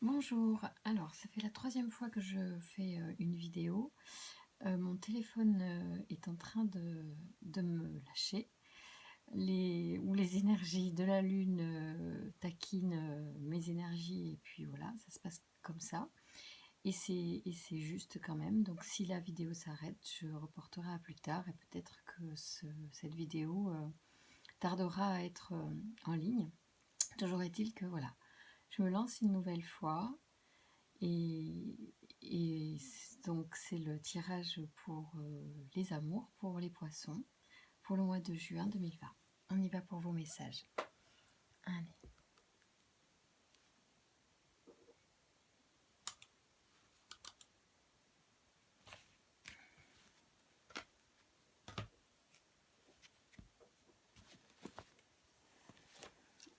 Bonjour, alors ça fait la troisième fois que je fais une vidéo. Mon téléphone est en train de me lâcher. Les énergies de la lune taquinent mes énergies et puis voilà, ça se passe comme ça. Et c'est juste quand même, donc si la vidéo s'arrête, je reporterai à plus tard et peut-être que cette vidéo tardera à être en ligne. Toujours est-il que voilà, je me lance une nouvelle fois. Et donc c'est le tirage pour les amours, pour les poissons, pour le mois de juin 2020. On y va pour vos messages. Allez.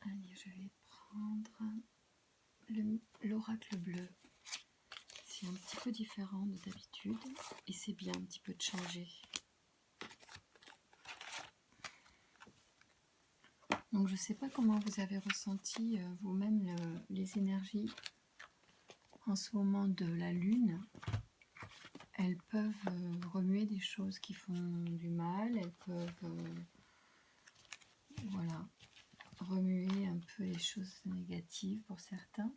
Allez, je vais prendre l'oracle bleu. C'est un petit peu différent de d'habitude et c'est bien un petit peu de changer. Donc je ne sais pas comment vous avez ressenti vous-même les énergies en ce moment de la lune. Elles peuvent remuer des choses qui font du mal, elles peuvent voilà, remuer un peu les choses négatives pour certains.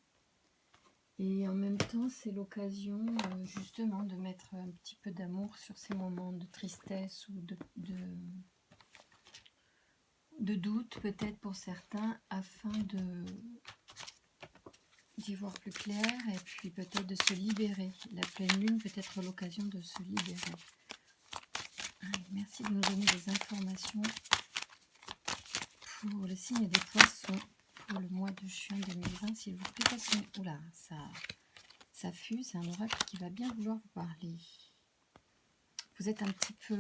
Et en même temps, c'est l'occasion justement de mettre un petit peu d'amour sur ces moments de tristesse ou de doute peut-être pour certains, afin d'y voir plus clair et puis peut-être de se libérer. La pleine lune peut être l'occasion de se libérer. Allez, merci de nous donner des informations pour le signe des poissons pour le mois de juin 2020, s'il vous plaît. Oula, ça fuse, c'est un oracle qui va bien vouloir vous parler. Vous êtes un petit peu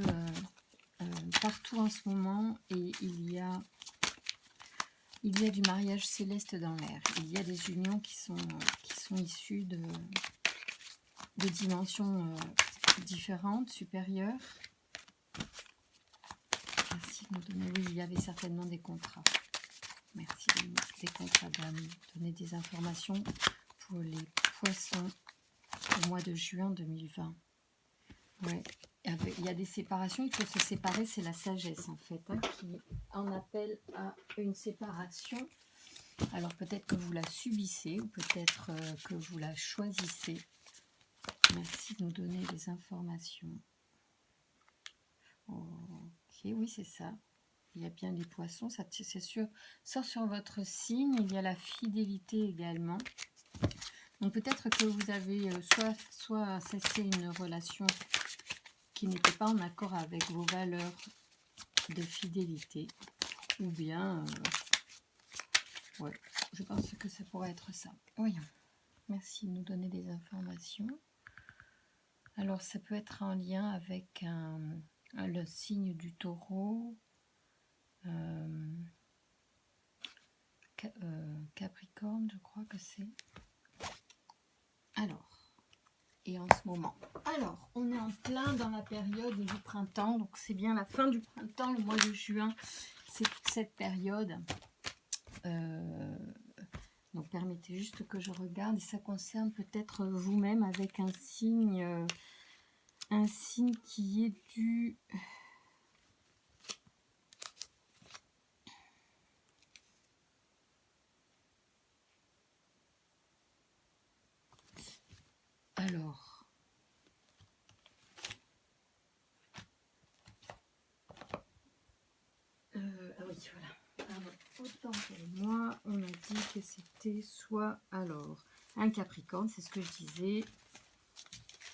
partout en ce moment et il y a du mariage céleste dans l'air. Il y a des unions qui sont issues de dimensions différentes, supérieures. Merci de nous donner, oui, il y avait certainement des contrats. Merci des contrats, de nous donner des informations pour les poissons au mois de juin 2020. Ouais, il y a des séparations, il faut se séparer, c'est la sagesse en fait, qui en appelle à une séparation. Alors peut-être que vous la subissez ou peut-être que vous la choisissez. Merci de nous donner des informations. Ok, oui c'est ça. Il y a bien les poissons, ça c'est sûr. Sauf sur votre signe, il y a la fidélité également. Donc peut-être que vous avez soit cessé une relation qui n'était pas en accord avec vos valeurs de fidélité, ou bien, ouais, je pense que ça pourrait être ça. Voyons. Merci de nous donner des informations. Alors ça peut être en lien avec le signe du taureau, Capricorne, je crois que c'est. Alors, et en ce moment. Alors, on est en plein dans la période du printemps, donc c'est bien la fin du printemps, le mois de juin, c'est toute cette période. Donc permettez juste que je regarde, et ça concerne peut-être vous-même avec un signe qui est du... Alors, ah oui, voilà. Pardon. Autant pour moi, on a dit que c'était soit, alors, un Capricorne, c'est ce que je disais,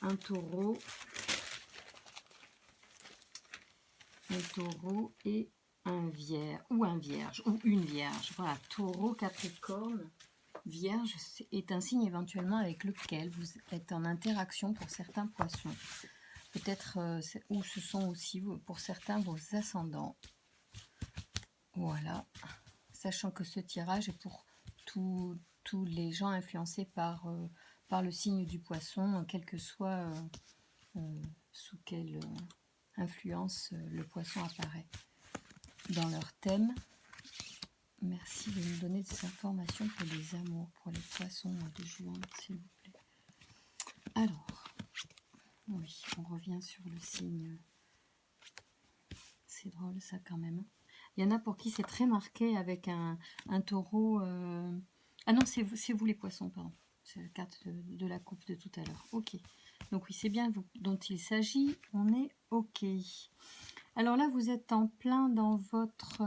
un taureau et un vierge, ou une vierge. Voilà, taureau, Capricorne, vierge est un signe éventuellement avec lequel vous êtes en interaction pour certains poissons. Peut-être, ou ce sont aussi pour certains vos ascendants. Voilà, sachant que ce tirage est pour tous les gens influencés par le signe du poisson, quel que soit sous quelle influence le poisson apparaît dans leur thème. Merci de nous donner des informations pour les amours, pour les poissons de juin, s'il vous plaît. Alors, oui, on revient sur le signe. C'est drôle ça quand même. Il y en a pour qui c'est très marqué avec un taureau. Ah non, c'est vous les poissons, pardon. C'est la carte de la coupe de tout à l'heure. Ok. Donc oui, c'est bien dont il s'agit. On est ok. Alors là, vous êtes en plein dans votre...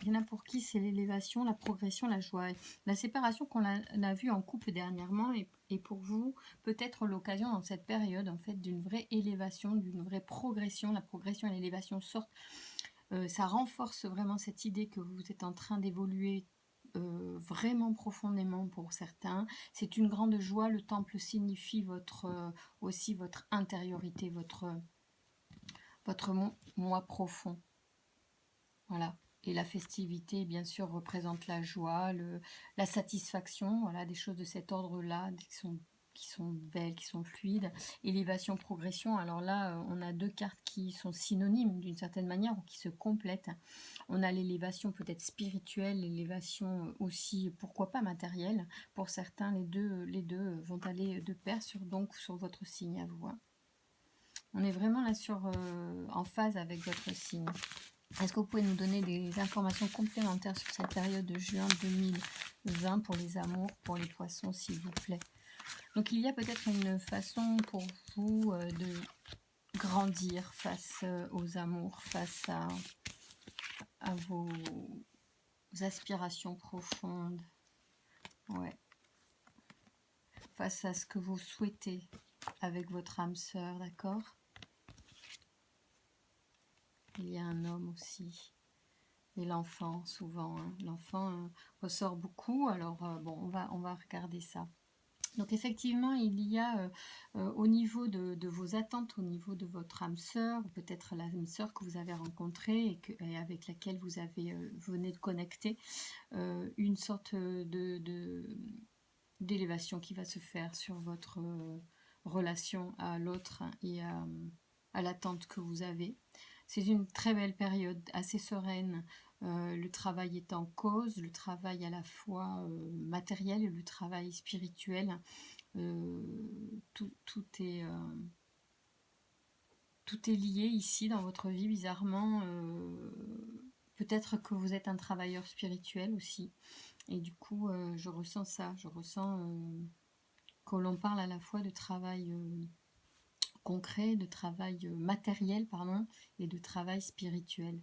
il y en a pour qui c'est l'élévation, la progression, la joie. La séparation qu'on a vue en couple dernièrement est pour vous peut-être l'occasion dans cette période en fait d'une vraie élévation, d'une vraie progression. La progression et l'élévation sortent. Ça renforce vraiment cette idée que vous êtes en train d'évoluer vraiment profondément pour certains. C'est une grande joie. Le temple signifie aussi votre intériorité, votre moi profond. Voilà. Et la festivité, bien sûr, représente la joie, la satisfaction, voilà, des choses de cet ordre-là, qui sont belles, qui sont fluides. Élévation, progression, alors là, on a deux cartes qui sont synonymes d'une certaine manière, ou qui se complètent. On a l'élévation peut-être spirituelle, l'élévation aussi, pourquoi pas matérielle. Pour certains, les deux vont aller de pair donc sur votre signe à vous. Hein. On est vraiment là en phase avec votre signe. Est-ce que vous pouvez nous donner des informations complémentaires sur cette période de juin 2020 pour les amours, pour les poissons, s'il vous plaît? Donc il y a peut-être une façon pour vous de grandir face aux amours, face à vos aspirations profondes. Ouais. Face à ce que vous souhaitez avec votre âme sœur, d'accord? Il y a un homme aussi. Et l'enfant, souvent. Hein. L'enfant ressort beaucoup. Alors, bon, on va regarder ça. Donc, effectivement, il y a au niveau de vos attentes, au niveau de votre âme sœur, ou peut-être l'âme sœur que vous avez rencontrée et avec laquelle vous venez de connecter, une sorte d'élévation qui va se faire sur votre relation à l'autre et à l'attente que vous avez. C'est une très belle période, assez sereine. Le travail est en cause, le travail à la fois matériel et le travail spirituel. Tout est lié ici dans votre vie, bizarrement. Peut-être que vous êtes un travailleur spirituel aussi. Et du coup, je ressens ça. Je ressens que l'on parle à la fois de travail concret, de travail matériel, pardon, et de travail spirituel.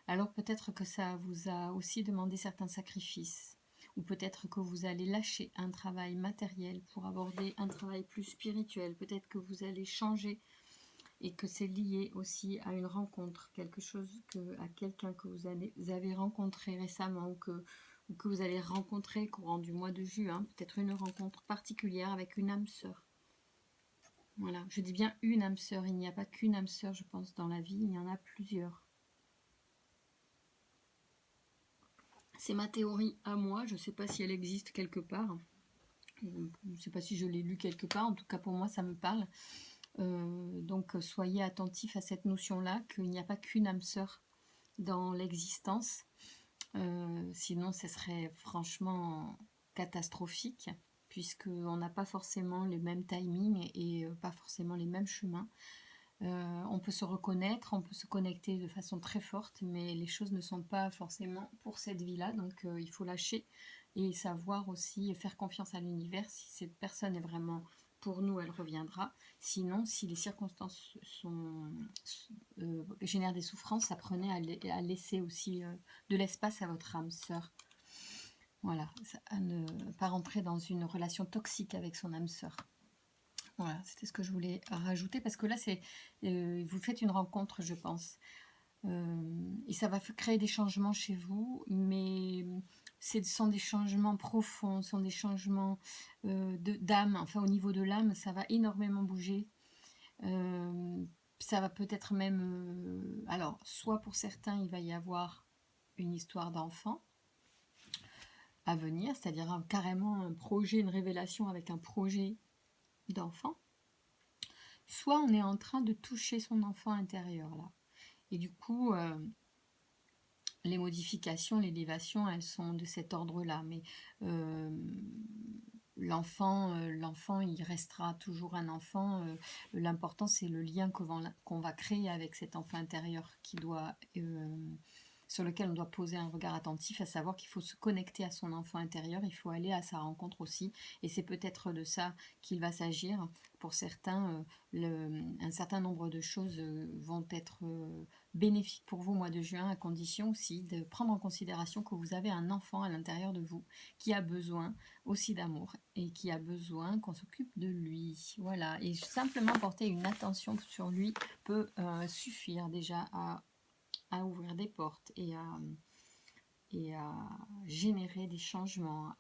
Alors peut-être que ça vous a aussi demandé certains sacrifices, ou peut-être que vous allez lâcher un travail matériel pour aborder un travail plus spirituel, peut-être que vous allez changer et que c'est lié aussi à une rencontre, à quelqu'un que vous avez rencontré récemment ou que vous allez rencontrer courant du mois de juin, peut-être une rencontre particulière avec une âme sœur. Voilà, je dis bien une âme sœur, il n'y a pas qu'une âme sœur, je pense, dans la vie, il y en a plusieurs. C'est ma théorie à moi, je ne sais pas si elle existe quelque part, je ne sais pas si je l'ai lu quelque part, en tout cas pour moi ça me parle. Donc soyez attentifs à cette notion-là, qu'il n'y a pas qu'une âme sœur dans l'existence, sinon ce serait franchement catastrophique, puisqu'on n'a pas forcément les mêmes timings et pas forcément les mêmes chemins. On peut se reconnaître, on peut se connecter de façon très forte, mais les choses ne sont pas forcément pour cette vie-là, donc il faut lâcher et savoir aussi faire confiance à l'univers. Si cette personne est vraiment pour nous, elle reviendra. Sinon, si les circonstances génèrent des souffrances, apprenez à laisser aussi de l'espace à votre âme sœur. Voilà, à ne pas rentrer dans une relation toxique avec son âme sœur. Voilà, c'était ce que je voulais rajouter parce que là, vous faites une rencontre, je pense. Et ça va créer des changements chez vous, mais ce sont des changements profonds, ce sont des changements d'âme. Enfin, au niveau de l'âme, ça va énormément bouger. Ça va peut-être même... alors, soit pour certains, il va y avoir une histoire d'enfant à venir, c'est-à-dire carrément un projet, une révélation avec un projet d'enfant. Soit on est en train de toucher son enfant intérieur, là. Et du coup, les modifications, l'élévation, elles sont de cet ordre-là. Mais l'enfant, il restera toujours un enfant. L'important, c'est le lien qu'on va créer avec cet enfant intérieur sur lequel on doit poser un regard attentif, à savoir qu'il faut se connecter à son enfant intérieur, il faut aller à sa rencontre aussi, et c'est peut-être de ça qu'il va s'agir. Pour certains, un certain nombre de choses vont être bénéfiques pour vous au mois de juin, à condition aussi de prendre en considération que vous avez un enfant à l'intérieur de vous qui a besoin aussi d'amour et qui a besoin qu'on s'occupe de lui. Voilà, et simplement porter une attention sur lui peut suffire déjà à ouvrir des portes et à générer des changements,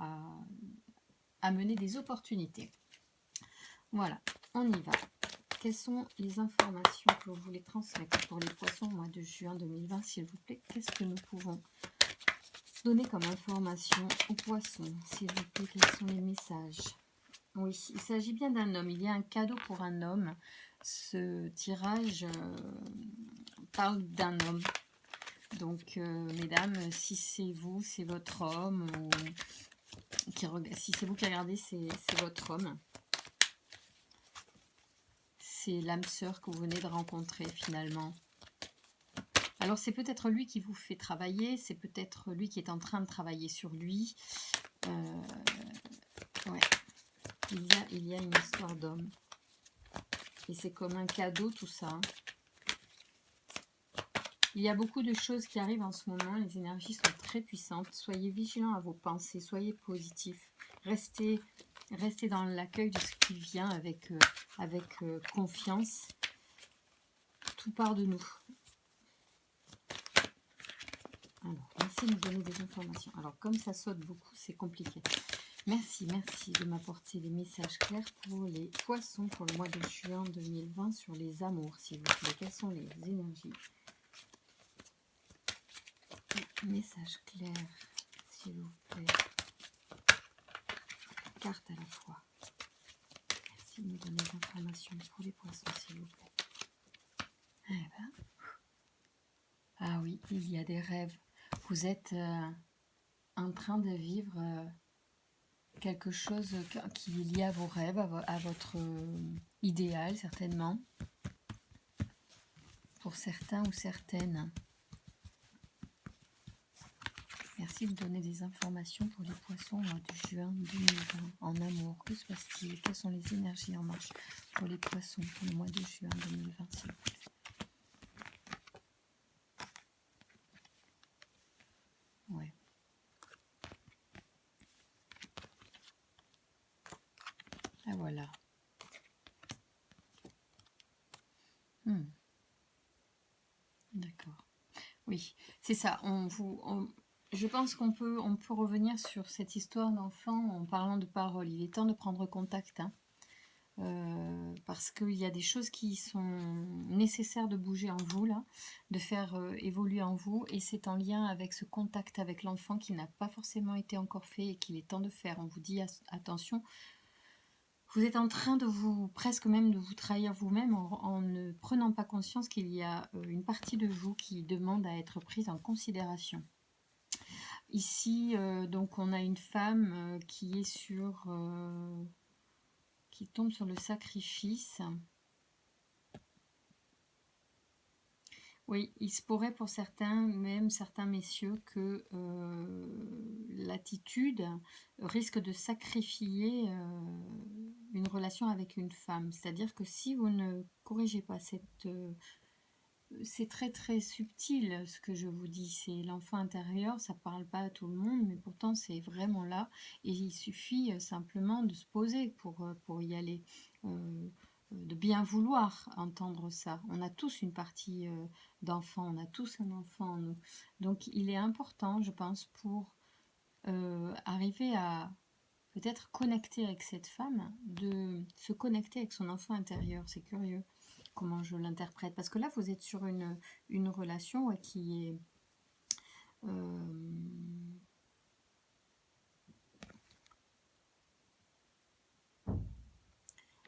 à mener des opportunités. Voilà, on y va. Quelles sont les informations que vous voulez transmettre pour les poissons au mois de juin 2020, s'il vous plaît? Qu'est-ce que nous pouvons donner comme information aux poissons, s'il vous plaît? Quels sont les messages? Oui, il s'agit bien d'un homme. Il y a un cadeau pour un homme. Ce tirage parle d'un homme. Donc, mesdames, si c'est vous, c'est votre homme, ou si c'est vous qui regardez, c'est votre homme. C'est l'âme sœur que vous venez de rencontrer finalement. Alors, c'est peut-être lui qui vous fait travailler, c'est peut-être lui qui est en train de travailler sur lui. Ouais. Il y a une histoire d'homme. Et c'est comme un cadeau tout ça. Il y a beaucoup de choses qui arrivent en ce moment, les énergies sont très puissantes. Soyez vigilants à vos pensées, soyez positifs. Restez dans l'accueil de ce qui vient avec confiance. Tout part de nous. Alors, merci de nous donner des informations. Alors, comme ça saute beaucoup, c'est compliqué. Merci de m'apporter des messages clairs pour les poissons pour le mois de juin 2020 sur les amours, s'il vous plaît. Quelles sont les énergies? Message clair, s'il vous plaît. Carte à la fois. Merci de nous donner des informations pour les poissons, s'il vous plaît. Eh ben. Ah oui, il y a des rêves. Vous êtes en train de vivre quelque chose qui est lié à vos rêves, à votre idéal, certainement. Pour certains ou certaines. Merci de donner des informations pour les poissons au mois de juin 2020 en amour. Que se passe-t-il? Quelles sont les énergies en marche pour les poissons pour le mois de juin 2020, s'il vous plaît? Ouais. Ah voilà. D'accord. Oui, c'est ça. Je pense qu'on peut revenir sur cette histoire d'enfant en parlant de parole. Il est temps de prendre contact, hein, parce qu'il y a des choses qui sont nécessaires de bouger en vous, là, de faire évoluer en vous, et c'est en lien avec ce contact avec l'enfant qui n'a pas forcément été encore fait et qu'il est temps de faire. On vous dit attention, vous êtes en train presque même de vous trahir vous-même en ne prenant pas conscience qu'il y a une partie de vous qui demande à être prise en considération. Ici, donc, on a une femme qui est qui tombe sur le sacrifice. Oui, il se pourrait pour certains, même certains messieurs, que l'attitude risque de sacrifier une relation avec une femme. C'est-à-dire que si vous ne corrigez pas c'est très très subtil ce que je vous dis, c'est l'enfant intérieur, ça parle pas à tout le monde, mais pourtant c'est vraiment là, et il suffit simplement de se poser pour y aller, de bien vouloir entendre ça. On a tous une partie d'enfant, on a tous un enfant en nous, donc il est important, je pense, pour arriver à peut-être connecter avec cette femme, de se connecter avec son enfant intérieur. C'est curieux comment je l'interprète, parce que là vous êtes sur une relation qui est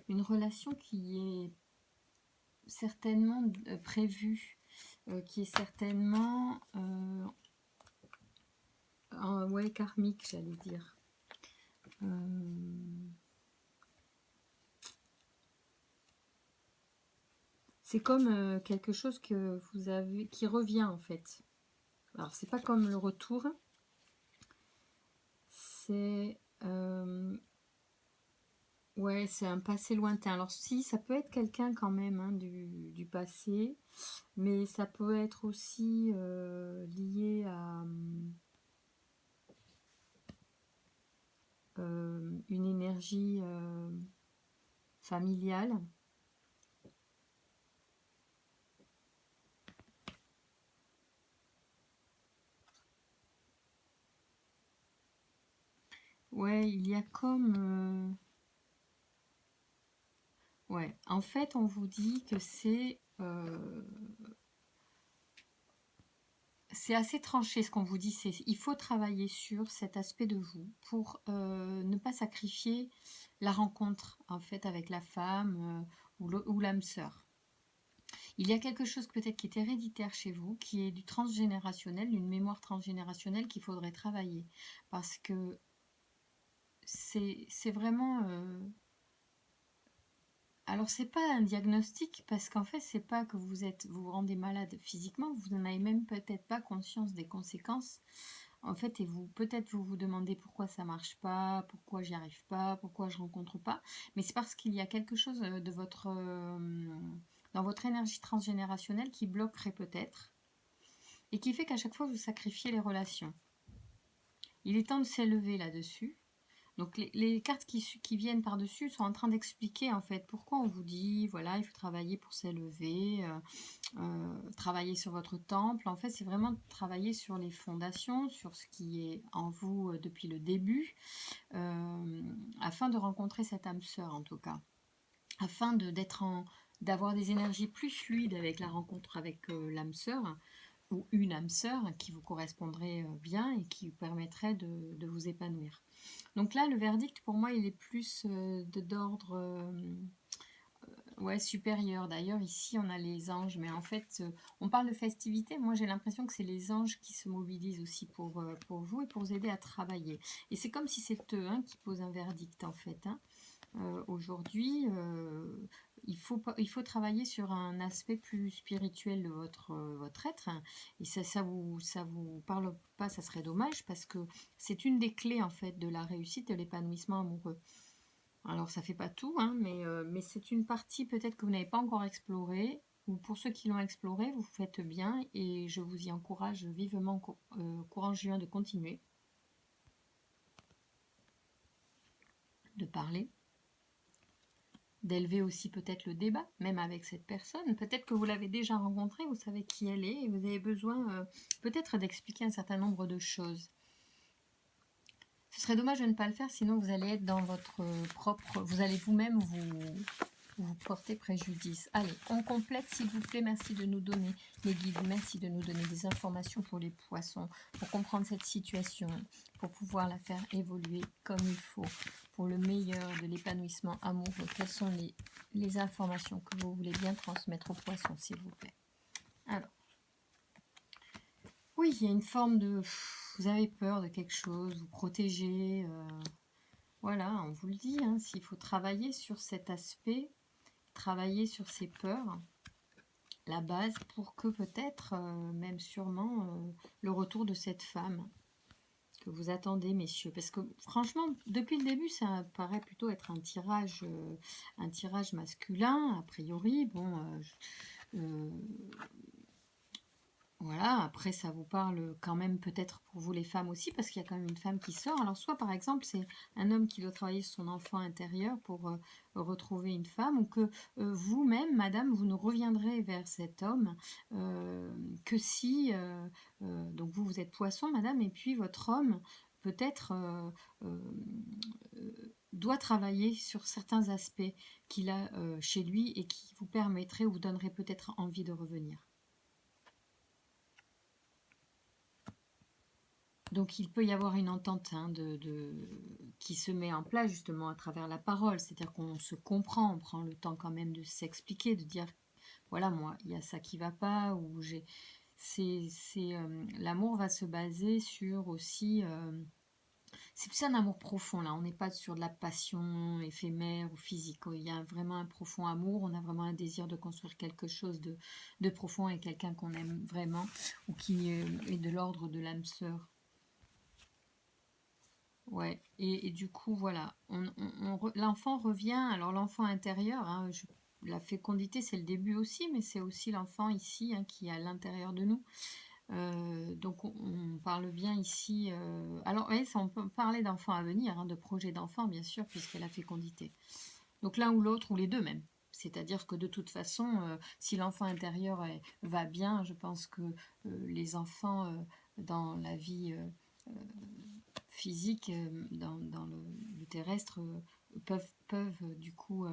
une relation qui est certainement prévue, qui est certainement ouais, karmique, j'allais dire. C'est comme quelque chose que vous avez, qui revient en fait. Alors, c'est pas comme le retour, c'est ouais, c'est un passé lointain. Alors, si, ça peut être quelqu'un quand même hein, du passé, mais ça peut être aussi lié à une énergie familiale. Ouais, il y a comme... ouais, en fait, on vous dit que c'est assez tranché ce qu'on vous dit. C'est il faut travailler sur cet aspect de vous pour ne pas sacrifier la rencontre en fait avec la femme ou l'âme sœur. Il y a quelque chose peut-être qui est héréditaire chez vous, qui est du transgénérationnel, une mémoire transgénérationnelle qu'il faudrait travailler. Parce que c'est vraiment... alors c'est pas un diagnostic parce qu'en fait c'est pas que vous rendez malade physiquement, vous n'en avez même peut-être pas conscience des conséquences. En fait, et vous peut-être vous demandez pourquoi ça marche pas, pourquoi j'y arrive pas, pourquoi je rencontre pas, mais c'est parce qu'il y a quelque chose de votre dans votre énergie transgénérationnelle qui bloquerait peut-être et qui fait qu'à chaque fois vous sacrifiez les relations. Il est temps de s'élever là-dessus. Donc les cartes qui viennent par-dessus sont en train d'expliquer en fait pourquoi on vous dit, voilà, il faut travailler pour s'élever, travailler sur votre temple. En fait, c'est vraiment travailler sur les fondations, sur ce qui est en vous depuis le début, afin de rencontrer cette âme sœur en tout cas, afin d'avoir des énergies plus fluides avec la rencontre avec l'âme sœur, ou une âme sœur qui vous correspondrait bien et qui vous permettrait de vous épanouir. Donc là, le verdict, pour moi, il est plus d'ordre ouais, supérieur. D'ailleurs, ici, on a les anges, mais en fait, on parle de festivité. Moi, j'ai l'impression que c'est les anges qui se mobilisent aussi pour vous et pour vous aider à travailler. Et c'est comme si c'est eux hein, qui posent un verdict, en fait. Hein. Aujourd'hui, il faut travailler sur un aspect plus spirituel de votre être. Hein. Et ça vous parle pas, ça serait dommage parce que c'est une des clés en fait de la réussite de l'épanouissement amoureux. Alors ça fait pas tout, hein, mais c'est une partie peut-être que vous n'avez pas encore explorée. Ou pour ceux qui l'ont exploré, vous faites bien et je vous y encourage vivement courant juin de continuer de parler. D'élever aussi peut-être le débat, même avec cette personne. Peut-être que vous l'avez déjà rencontrée, vous savez qui elle est, et vous avez besoin peut-être d'expliquer un certain nombre de choses. Ce serait dommage de ne pas le faire, sinon vous allez être dans votre propre... Vous allez vous-même vous porter préjudice. Allez, on complète s'il vous plaît. Merci de nous donner les guides. Merci de nous donner des informations pour les poissons, pour comprendre cette situation, pour pouvoir la faire évoluer comme il faut, pour le meilleur de l'épanouissement amoureux. Quelles sont les informations que vous voulez bien transmettre aux poissons, s'il vous plaît? Alors, oui, il y a une forme de... Vous avez peur de quelque chose, vous protégez. Voilà, on vous le dit, hein, s'il faut travailler sur cet aspect, travailler sur ces peurs, la base pour que peut-être, même sûrement, le retour de cette femme que vous attendez, messieurs. Parce que franchement, depuis le début, ça paraît plutôt être un tirage masculin, a priori. Bon, voilà, après ça vous parle quand même peut-être pour vous les femmes aussi, parce qu'il y a quand même une femme qui sort. Alors soit par exemple c'est un homme qui doit travailler sur son enfant intérieur pour retrouver une femme, ou que vous-même, madame, vous ne reviendrez vers cet homme que si, donc vous êtes poisson, madame, et puis votre homme peut-être doit travailler sur certains aspects qu'il a chez lui et qui vous permettraient ou vous donneraient peut-être envie de revenir. Donc il peut y avoir une entente hein, qui se met en place justement à travers la parole, c'est-à-dire qu'on se comprend, on prend le temps quand même de s'expliquer, de dire voilà moi il y a ça qui va pas, ou j'ai l'amour va se baser sur aussi... c'est plus un amour profond, là. On n'est pas sur de la passion éphémère ou physique. Il y a vraiment un profond amour. On a vraiment un désir de construire quelque chose de profond avec quelqu'un qu'on aime vraiment ou qui est de l'ordre de l'âme sœur. Ouais. Et du coup, voilà. L'enfant revient. Alors, l'enfant intérieur, hein, la fécondité, c'est le début aussi, mais c'est aussi l'enfant ici hein, qui est à l'intérieur de nous. Donc on parle bien ici. Alors oui, on peut parler d'enfants à venir, hein, de projets d'enfants bien sûr, puisque la fécondité. Donc l'un ou l'autre, ou les deux même. C'est-à-dire que de toute façon, si l'enfant intérieur va bien, je pense que les enfants dans la vie physique, dans le terrestre, peuvent du coup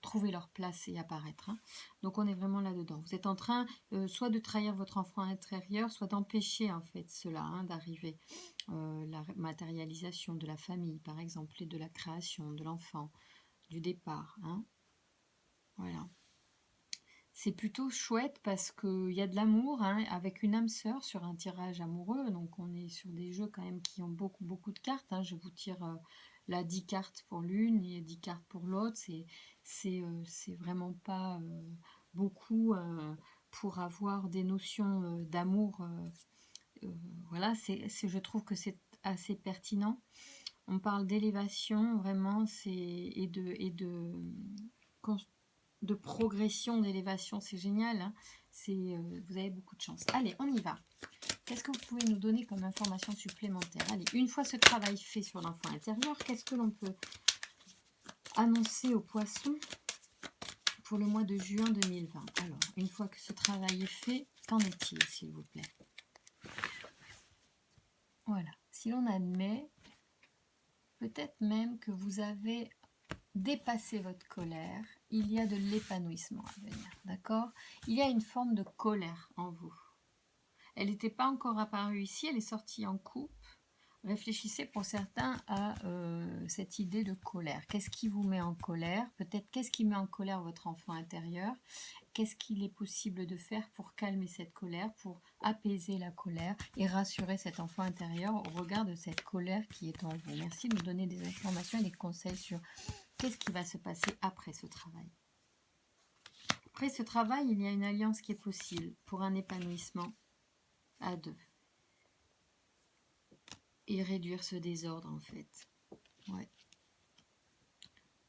trouver leur place et apparaître. Hein. Donc on est vraiment là-dedans. Vous êtes en train soit de trahir votre enfant intérieur, soit d'empêcher en fait cela hein, d'arriver. La matérialisation de la famille par exemple, et de la création de l'enfant, du départ. Hein. Voilà. C'est plutôt chouette parce qu'il y a de l'amour hein, avec une âme sœur sur un tirage amoureux. Donc on est sur des jeux quand même qui ont beaucoup de cartes. Hein. Je vous tire là 10 cartes pour l'une et 10 cartes pour l'autre. C'est vraiment pas beaucoup pour avoir des notions d'amour. Voilà, je trouve que c'est assez pertinent. On parle d'élévation vraiment et de progression, d'élévation, c'est génial. Hein. Vous avez beaucoup de chance. Allez, on y va. Qu'est-ce que vous pouvez nous donner comme information supplémentaire? Allez, une fois ce travail fait sur l'enfant intérieur, qu'est-ce que l'on peut annoncer aux poissons pour le mois de juin 2020? Alors, une fois que ce travail est fait, qu'en est-il, s'il vous plaît? Voilà. Si l'on admet, peut-être même que vous avez dépassé votre colère, il y a de l'épanouissement à venir, d'accord? Il y a une forme de colère en vous. Elle n'était pas encore apparue ici, elle est sortie en coupe. Réfléchissez pour certains à cette idée de colère. Qu'est-ce qui vous met en colère? Peut-être qu'est-ce qui met en colère votre enfant intérieur? Qu'est-ce qu'il est possible de faire pour calmer cette colère, pour apaiser la colère et rassurer cet enfant intérieur au regard de cette colère qui est en vous? Merci de nous donner des informations et des conseils sur qu'est-ce qui va se passer après ce travail. Après ce travail, il y a une alliance qui est possible pour un épanouissement à deux. Et réduire ce désordre en fait. Ouais.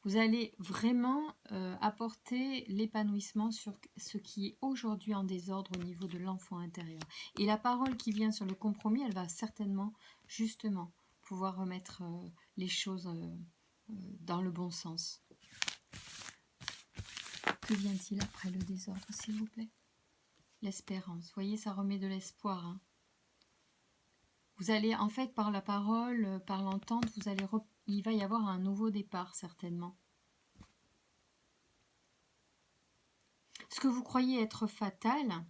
Vous allez vraiment apporter l'épanouissement sur ce qui est aujourd'hui en désordre au niveau de l'enfant intérieur. Et la parole qui vient sur le compromis, elle va certainement justement pouvoir remettre les choses dans le bon sens. Que vient-il après le désordre, s'il vous plaît? L'espérance. Vous voyez, ça remet de l'espoir. Hein. Vous allez, en fait, par la parole, par l'entente, il va y avoir un nouveau départ, certainement. Ce que vous croyez être fatal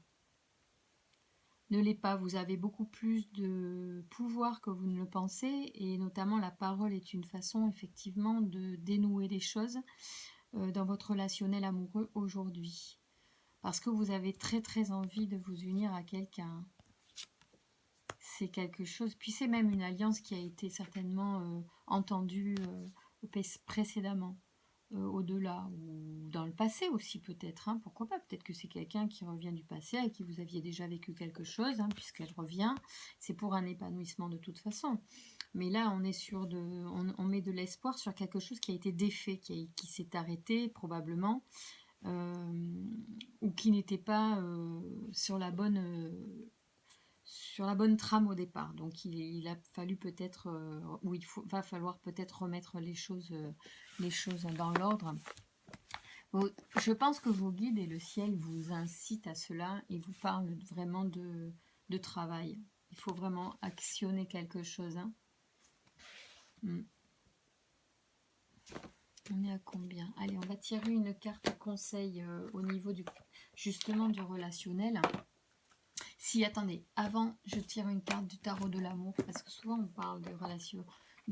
ne l'est pas. Vous avez beaucoup plus de pouvoir que vous ne le pensez, et notamment la parole est une façon, effectivement, de dénouer les choses dans votre relationnel amoureux aujourd'hui. Parce que vous avez très envie de vous unir à quelqu'un. C'est quelque chose, puis c'est même une alliance qui a été certainement entendue précédemment, au-delà, ou dans le passé aussi peut-être, hein, pourquoi pas, peut-être que c'est quelqu'un qui revient du passé, avec qui vous aviez déjà vécu quelque chose, hein, puisqu'elle revient, c'est pour un épanouissement de toute façon. Mais là, on est on met de l'espoir sur quelque chose qui a été défait, qui s'est arrêté probablement, ou qui n'était pas sur la bonne trame au départ. Donc il a fallu peut-être, ou va falloir peut-être remettre les choses dans l'ordre. Je pense que vos guides et le ciel vous incitent à cela et vous parlent vraiment de travail. Il faut vraiment actionner quelque chose. Hein. On est à combien? Allez, on va tirer une carte conseil au niveau justement du relationnel. Si, attendez, avant, je tire une carte du tarot de l'amour, parce que souvent on parle de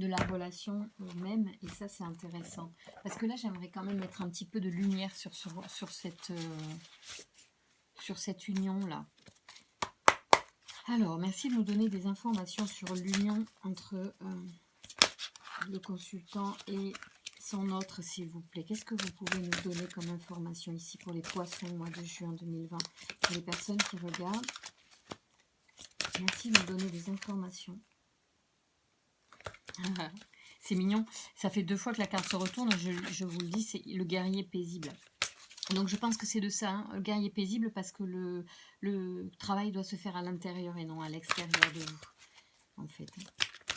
la relation même, et ça c'est intéressant. Parce que là, j'aimerais quand même mettre un petit peu de lumière sur cette union-là. Alors, merci de nous donner des informations sur l'union entre le consultant et son autre, s'il vous plaît. Qu'est-ce que vous pouvez nous donner comme information ici pour les poissons au mois de juin 2020? Pour les personnes qui regardent, merci de nous donner des informations. C'est mignon. Ça fait 2 fois que la carte se retourne. Je vous le dis, c'est le guerrier paisible. Donc je pense que c'est de ça, hein, le guerrier paisible, parce que le travail doit se faire à l'intérieur et non à l'extérieur de vous, en fait.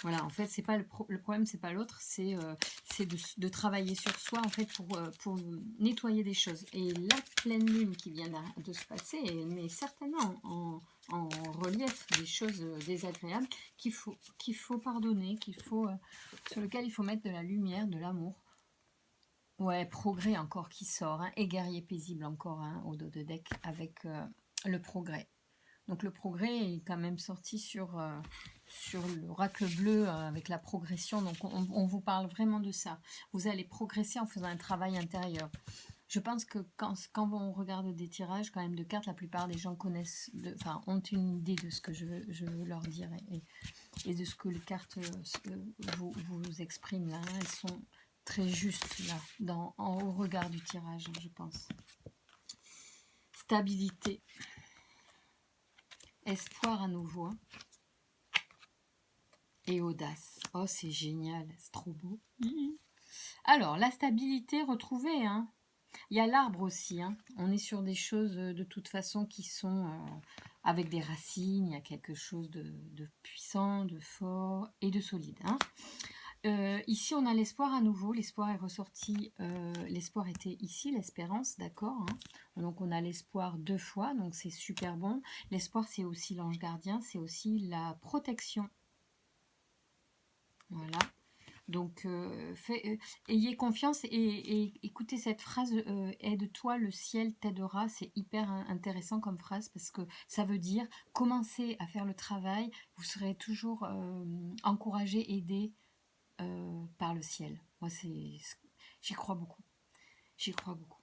Voilà, en fait, c'est pas le problème, c'est pas l'autre, c'est de travailler sur soi, en fait, pour nettoyer des choses. Et la pleine lune qui vient de se passer, elle met certainement en relief des choses désagréables qu'il faut pardonner, sur lequel il faut mettre de la lumière, de l'amour. Ouais, progrès encore qui sort, hein, et guerrier paisible encore, hein, au dos de deck avec le progrès. Donc le progrès est quand même sorti sur l'oracle bleu avec la progression. Donc on vous parle vraiment de ça. Vous allez progresser en faisant un travail intérieur. Je pense que quand on regarde des tirages quand même de cartes, la plupart des gens connaissent, ont une idée de ce que je veux leur dire et de ce que les cartes vous expriment là. Hein. Elles sont très justes là, au regard du tirage, je pense. Stabilité. Espoir à nouveau. Hein. Et audace. Oh, c'est génial, c'est trop beau. Alors, la stabilité retrouvée. Hein. Il y a l'arbre aussi. Hein. On est sur des choses de toute façon qui sont avec des racines. Il y a quelque chose de puissant, de fort et de solide. Hein. Ici, on a l'espoir à nouveau. L'espoir est ressorti. L'espoir était ici, l'espérance, d'accord. Hein. Donc, on a l'espoir 2 fois. Donc, c'est super bon. L'espoir, c'est aussi l'ange gardien. C'est aussi la protection. Voilà. Donc, ayez confiance et écoutez cette phrase, aide-toi, le ciel t'aidera. C'est hyper intéressant comme phrase parce que ça veut dire commencez à faire le travail. Vous serez toujours encouragé, aidé par le ciel. Moi, j'y crois beaucoup. J'y crois beaucoup.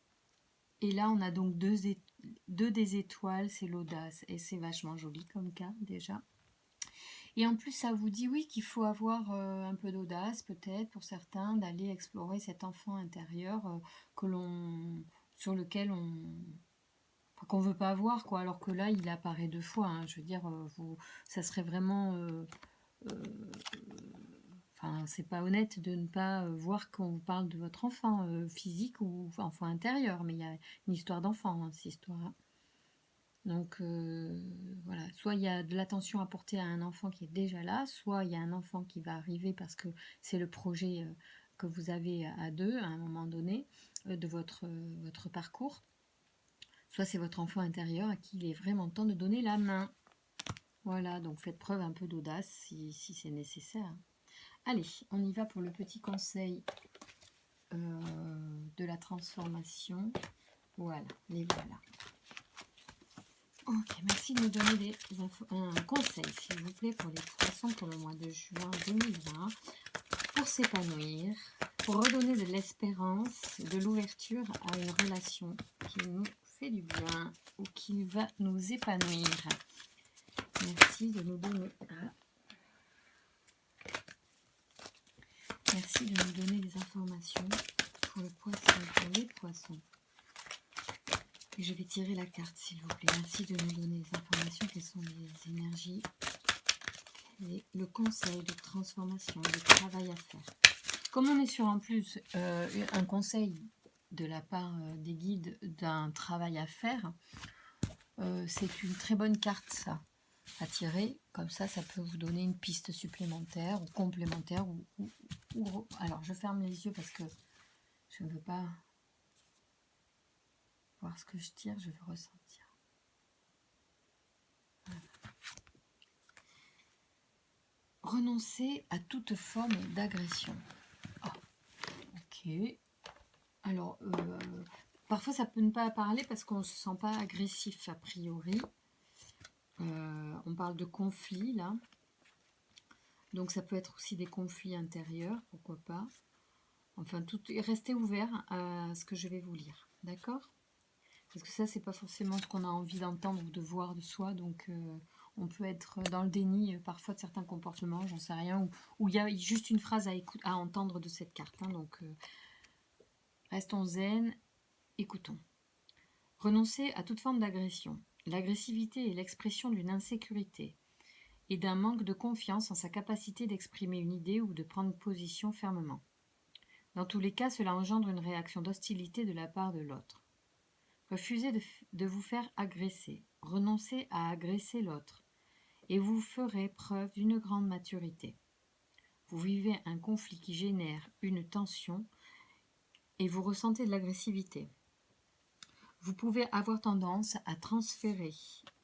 Et là, on a donc deux des étoiles, c'est l'audace. Et c'est vachement joli comme cas, déjà. Et en plus, ça vous dit, oui, qu'il faut avoir un peu d'audace, peut-être, pour certains, d'aller explorer cet enfant intérieur sur lequel qu'on veut pas avoir, quoi. Alors que là, il apparaît 2 fois. Hein. Je veux dire, ça serait vraiment... Enfin, c'est pas honnête de ne pas voir qu'on vous parle de votre enfant physique ou enfant intérieur, mais il y a une histoire d'enfant dans cette histoire. Hein. Donc voilà, soit il y a de l'attention à porter à un enfant qui est déjà là, soit il y a un enfant qui va arriver parce que c'est le projet que vous avez à 2 à un moment donné de votre parcours. Soit c'est votre enfant intérieur à qui il est vraiment temps de donner la main. Voilà, donc faites preuve un peu d'audace si c'est nécessaire. Allez, on y va pour le petit conseil de la transformation. Voilà, les voilà. Ok, merci de nous donner un conseil, s'il vous plaît, pour les poissons pour le mois de juin 2020, pour s'épanouir, pour redonner de l'espérance, de l'ouverture à une relation qui nous fait du bien ou qui va nous épanouir. Merci de nous donner... Merci de nous donner des informations pour le poisson, pour les poissons. Et je vais tirer la carte, s'il vous plaît. Merci de nous donner des informations. Quelles sont les énergies et le conseil de transformation, de travail à faire. Comme on est sur en plus un conseil de la part des guides d'un travail à faire, c'est une très bonne carte, ça, à tirer. Comme ça peut vous donner une piste supplémentaire ou complémentaire. Alors, je ferme les yeux parce que je ne veux pas... voir ce que je tire, je veux ressentir. Voilà. Renoncer à toute forme d'agression. Oh, ok. Alors, parfois ça peut ne pas parler parce qu'on ne se sent pas agressif a priori. On parle de conflit là. Donc ça peut être aussi des conflits intérieurs, pourquoi pas. Enfin, restez ouvert à ce que je vais vous lire. D'accord ? Parce que ça, c'est pas forcément ce qu'on a envie d'entendre ou de voir de soi. Donc, On peut être dans le déni parfois de certains comportements, j'en sais rien, ou il y a juste une phrase à entendre de cette carte. Hein, donc, restons zen, écoutons. Renoncer à toute forme d'agression. L'agressivité est l'expression d'une insécurité et d'un manque de confiance en sa capacité d'exprimer une idée ou de prendre position fermement. Dans tous les cas, cela engendre une réaction d'hostilité de la part de l'autre. Refusez de vous faire agresser, renoncez à agresser l'autre, et vous ferez preuve d'une grande maturité. Vous vivez un conflit qui génère une tension et vous ressentez de l'agressivité. Vous pouvez avoir tendance à transférer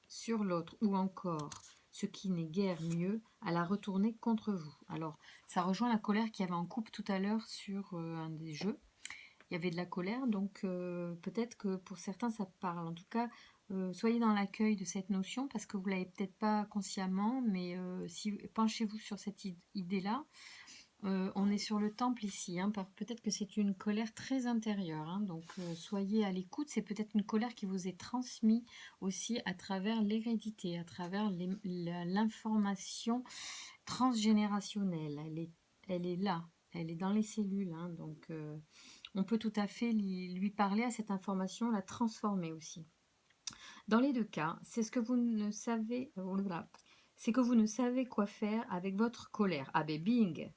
sur l'autre ou encore, ce qui n'est guère mieux, à la retourner contre vous. Alors, ça rejoint la colère qu'il y avait en couple tout à l'heure sur un des jeux. Il y avait de la colère, donc peut-être que pour certains ça parle. En tout cas, soyez dans l'accueil de cette notion parce que vous ne l'avez peut-être pas consciemment, mais si penchez-vous sur cette idée-là. On est sur le temple ici, hein, peut-être que c'est une colère très intérieure, hein, donc soyez à l'écoute, c'est peut-être une colère qui vous est transmise aussi à travers l'hérédité, à travers l'information transgénérationnelle, elle est là, elle est dans les cellules, hein, donc on peut tout à fait lui parler à cette information, la transformer aussi. Dans les deux cas, c'est ce que vous ne savez, c'est que vous ne savez quoi faire avec votre colère. Ah ben bing!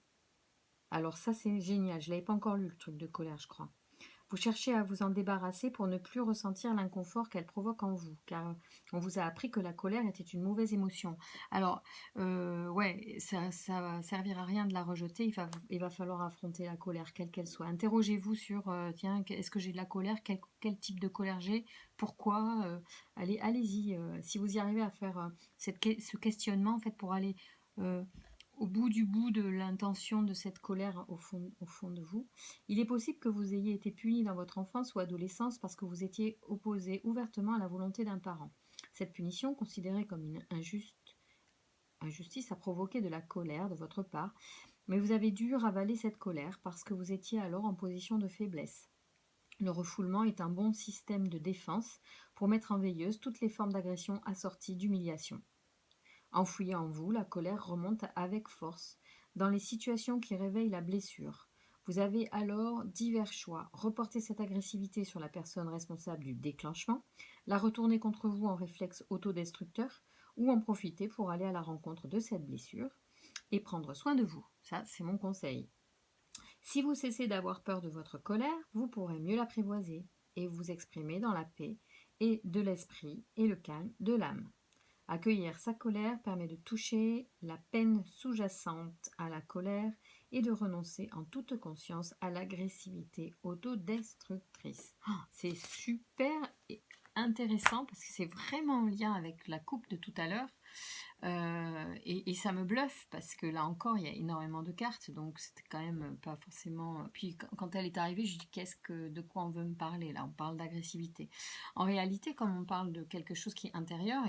Alors ça, c'est génial. Je ne l'avais pas encore lu, le truc de colère, je crois. Vous cherchez à vous en débarrasser pour ne plus ressentir l'inconfort qu'elle provoque en vous, car on vous a appris que la colère était une mauvaise émotion. Alors, ouais, ça va servir à rien de la rejeter, il va falloir affronter la colère, quelle qu'elle soit. Interrogez-vous sur, tiens, est-ce que j'ai de la colère, quel type de colère j'ai, pourquoi, allez-y, si vous y arrivez à faire ce questionnement, en fait, pour aller au bout du bout de l'intention de cette colère au fond de vous. Il est possible que vous ayez été puni dans votre enfance ou adolescence parce que vous étiez opposé ouvertement à la volonté d'un parent. Cette punition, considérée comme une injustice, a provoqué de la colère de votre part, mais vous avez dû ravaler cette colère parce que vous étiez alors en position de faiblesse. Le refoulement est un bon système de défense pour mettre en veilleuse toutes les formes d'agression assorties d'humiliation. Enfouie en vous, la colère remonte avec force dans les situations qui réveillent la blessure. Vous avez alors divers choix. Reporter cette agressivité sur la personne responsable du déclenchement, la retourner contre vous en réflexe autodestructeur, ou en profiter pour aller à la rencontre de cette blessure et prendre soin de vous. Ça, c'est mon conseil. Si vous cessez d'avoir peur de votre colère, vous pourrez mieux l'apprivoiser et vous exprimer dans la paix et de l'esprit et le calme de l'âme. Accueillir sa colère permet de toucher la peine sous-jacente à la colère et de renoncer en toute conscience à l'agressivité autodestructrice. Oh, c'est super intéressant parce que c'est vraiment en lien avec la coupe de tout à l'heure. Et ça me bluffe parce que là encore il y a énormément de cartes, donc c'était quand même pas forcément. Puis quand elle est arrivée, je dis de quoi on veut me parler là? On parle d'agressivité. En réalité, comme on parle de quelque chose qui est intérieur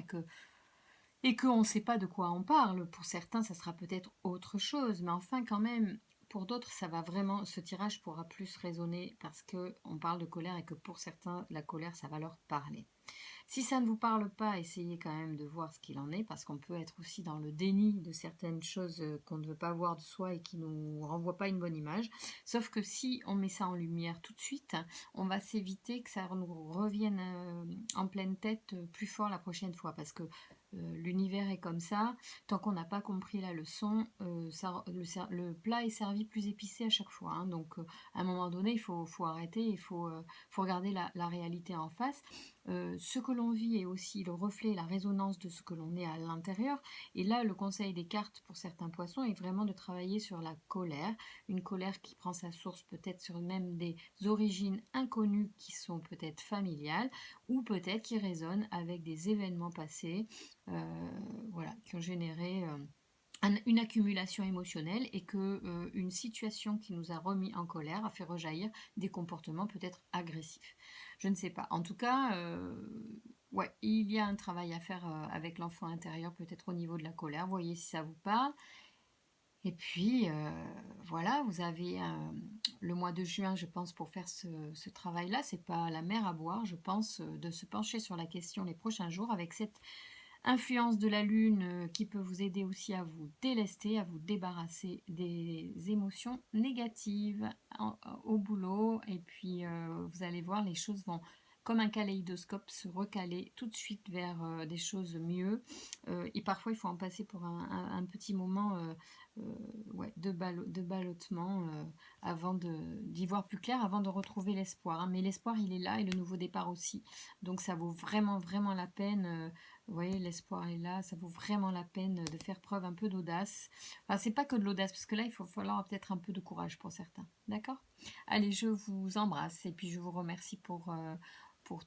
et qu'on ne sait pas de quoi on parle. Pour certains, ça sera peut-être autre chose, mais enfin quand même, pour d'autres, ça va vraiment, ce tirage pourra plus résonner parce qu'on parle de colère et que pour certains, la colère, ça va leur parler. Si ça ne vous parle pas, essayez quand même de voir ce qu'il en est, parce qu'on peut être aussi dans le déni de certaines choses qu'on ne veut pas voir de soi et qui ne nous renvoient pas une bonne image. Sauf que si on met ça en lumière tout de suite, on va s'éviter que ça nous revienne en pleine tête plus fort la prochaine fois, parce que l'univers est comme ça. Tant qu'on n'a pas compris la leçon, le plat est servi plus épicé à chaque fois. Hein. Donc, à un moment donné, il faut arrêter, il faut regarder la réalité en face. Ce que l'on vit est aussi le reflet, la résonance de ce que l'on est à l'intérieur. Et là, le conseil des cartes pour certains poissons est vraiment de travailler sur la colère, une colère qui prend sa source peut-être sur même des origines inconnues qui sont peut-être familiales ou peut-être qui résonnent avec des événements passés, voilà, qui ont généré une accumulation émotionnelle et que une situation qui nous a remis en colère a fait rejaillir des comportements peut-être agressifs. Je ne sais pas. En tout cas, ouais, il y a un travail à faire avec l'enfant intérieur, peut-être au niveau de la colère. Voyez si ça vous parle. Et puis, voilà, vous avez le mois de juin, je pense, pour faire ce travail-là. C'est pas la mer à boire, je pense, de se pencher sur la question les prochains jours avec cette Influence de la lune qui peut vous aider aussi à vous délester, à vous débarrasser des émotions négatives au boulot. Et puis vous allez voir, les choses vont comme un kaléidoscope se recaler tout de suite vers des choses mieux. Et parfois il faut en passer pour un petit moment ouais, de ballottement avant d'y voir plus clair, avant de retrouver l'espoir, hein. Mais l'espoir il est là et le nouveau départ aussi. Donc ça vaut vraiment vraiment la peine. Vous voyez, l'espoir est là, ça vaut vraiment la peine de faire preuve un peu d'audace. Enfin, c'est pas que de l'audace, parce que là, il faut falloir peut-être un peu de courage pour certains. D'accord? Allez, je vous embrasse et puis je vous remercie pour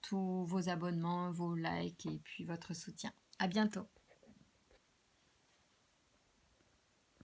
tous vos abonnements, vos likes et puis votre soutien. À bientôt.